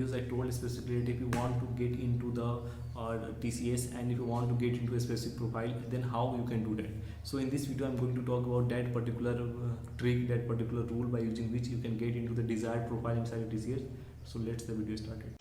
videos I told specifically that if you want to get into the TCS and if you want to get into a specific profile, then how you can do that. So in this video I'm going to talk about that particular trick, that particular rule by using which you can get into the desired profile inside the TCS. So let's the video started.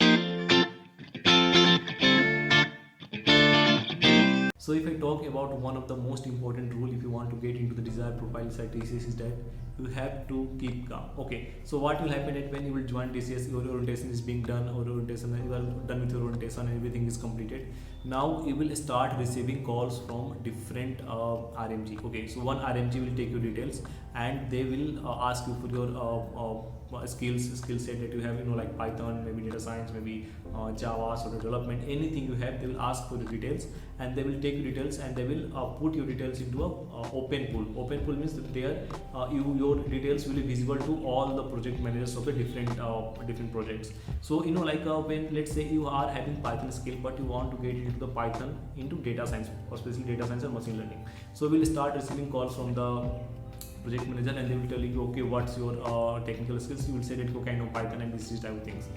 So if I talk about one of the most important rule if you want to get into the desired profile inside TCS is that you have to keep calm. Okay, so what will happen is when you will join TCS, your orientation is being done, or orientation, you are done with your orientation and everything is completed. Now you will start receiving calls from different RMG. Okay, so one RMG will take your details and they will ask you for your skill set that you have, like Python, maybe data science, maybe Java, software development, anything you have. They will ask for the details and they will take your details and they will put your details into a open pool. Open pool means that there your details will be visible to all the project managers of the different projects. So when let's say you are having Python skill but you want to get into the Python into data science, or especially data science and machine learning. So we'll start receiving calls from the project manager and they will tell you, okay, what's your technical skills. You will say that, okay, I know Python and this type of things.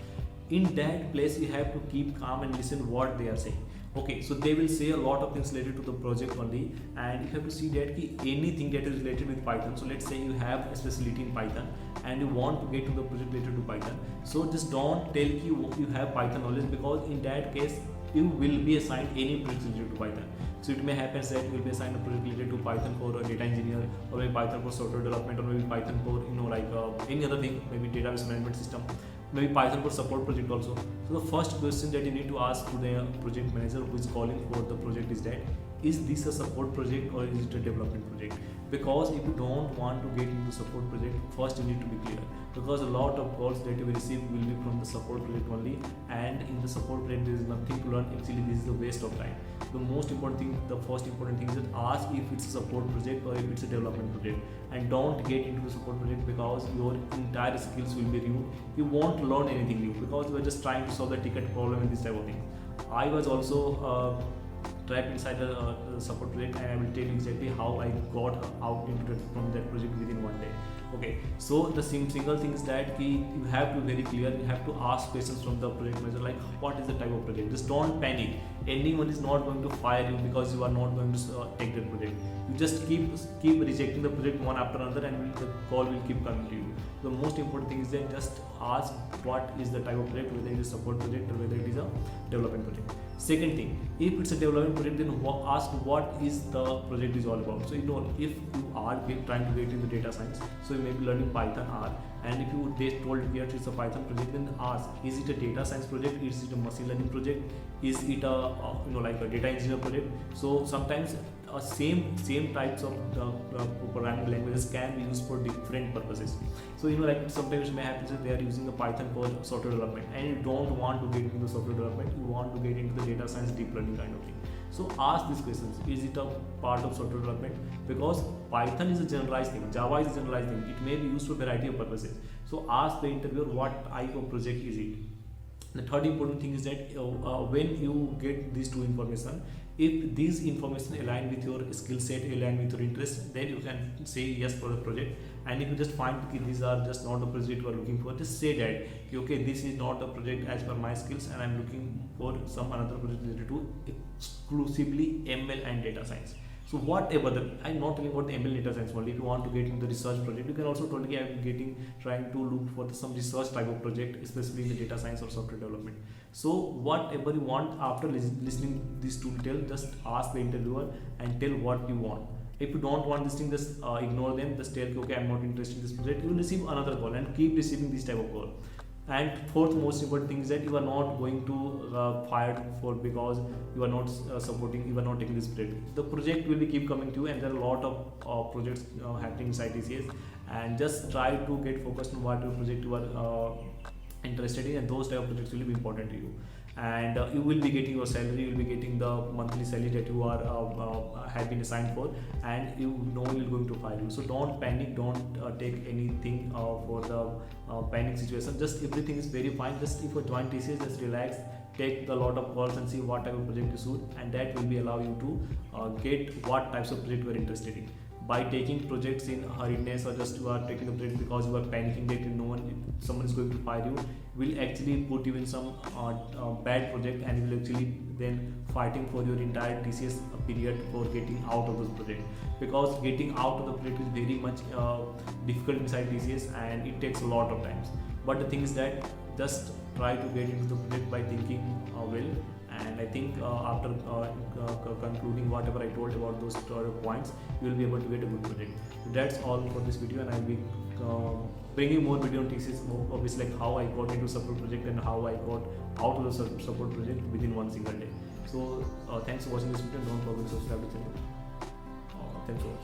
In that place you have to keep calm and listen what they are saying. Okay, so they will say a lot of things related to the project only, and you have to see that anything that is related with Python. So let's say you have a specialty in Python and you want to get to the project related to Python. So just don't tell you have Python knowledge, because in that case you will be assigned any project related to Python. So it may happen that you will be assigned a project related to Python for a data engineer, or maybe Python for software development, or maybe Python for any other thing, maybe database management system, maybe Python for support project also. So the first question that you need to ask to the project manager who is calling for the project is that, is this a support project or is it a development project? Because if you don't want to get into support project, first you need to be clear, because a lot of calls that you will receive will be from the support project only, and in the support project there is nothing to learn. Actually this is a waste of time. The most important thing, the first important thing is that ask if it's a support project or if it's a development project, and don't get into the support project because your entire skills will be ruined. You won't learn anything new because you are just trying to solve the ticket problem and this type of thing. I was also trapped inside the support project, and I will tell you exactly how I got out from that project within one day. Okay, so the single thing is that you have to be very clear. You have to ask questions from the project manager, like what is the type of project. Just don't panic. Anyone is not going to fire you because you are not going to take that project. You just keep rejecting the project one after another, and the call will keep coming to you. The most important thing is that just ask what is the type of project, whether it is a support project or whether it is a development project. Second thing, if it's a development project, then ask what is the project is all about. So if you are trying to get into data science, so you may be learning Python R, and if they told you that it's a Python project, then ask, is it a data science project, is it a machine learning project, is it a like a data engineer project? So sometimes same types of programming languages can be used for different purposes. So like sometimes it may happen that they are using the Python for software development, and you don't want to get into software development, you want to get into the data science deep learning kind of thing. So ask these questions, is it a part of software development? Because Python is a generalized thing, Java is a generalized thing, it may be used for a variety of purposes. So ask the interviewer what type of project is it. The third important thing is that when you get these two information, if these information align with your skill set, align with your interest, then you can say yes for the project. And if you just find these are just not the project you are looking for, just say that, okay, this is not a project as per my skills, and I'm looking for some another project related to exclusively ML and data science. So whatever I'm not talking about the ML data science only. If you want to get into the research project, you can also tell me I'm trying to look for some research type of project, especially in the data science or software development. So whatever you want, after listening these two details, just ask the interviewer and tell what you want. If you don't want this thing, just ignore them. Just tell, okay, I'm not interested in this project. You will receive another call and keep receiving this type of call. And fourth most important thing is that you are not going to fired for because you are not you are not taking this project. The project will be keep coming to you, and there are a lot of projects happening inside TCS, and just try to get focused on what project you are interested in, and those type of projects will be important to you. And you will be getting your salary, you will be getting the monthly salary that you are have been assigned for, and you know you're going to fire you. So don't panic, don't take anything for the panic situation. Just everything is very fine. Just if you join TCS, just relax, take a lot of calls and see what type of project you suit, and that will be allow you to get what types of project you are interested in. by taking projects in hurriedness, or just you are taking the project because you are panicking that no one, someone is going to fire you, will actually put you in some bad project, and will actually then fighting for your entire TCS period for getting out of this project, because getting out of the project is very much difficult inside TCS and it takes a lot of times. But the thing is that just try to get into the project by thinking well, and I think after concluding whatever I told about those points, you will be able to get a good project. So that's all for this video, and I'll be bringing more video on TCS, obviously like how I got into support project and how I got out of the support project within one single day. So thanks for watching this video. Don't forget to subscribe to the channel. Thanks for watching.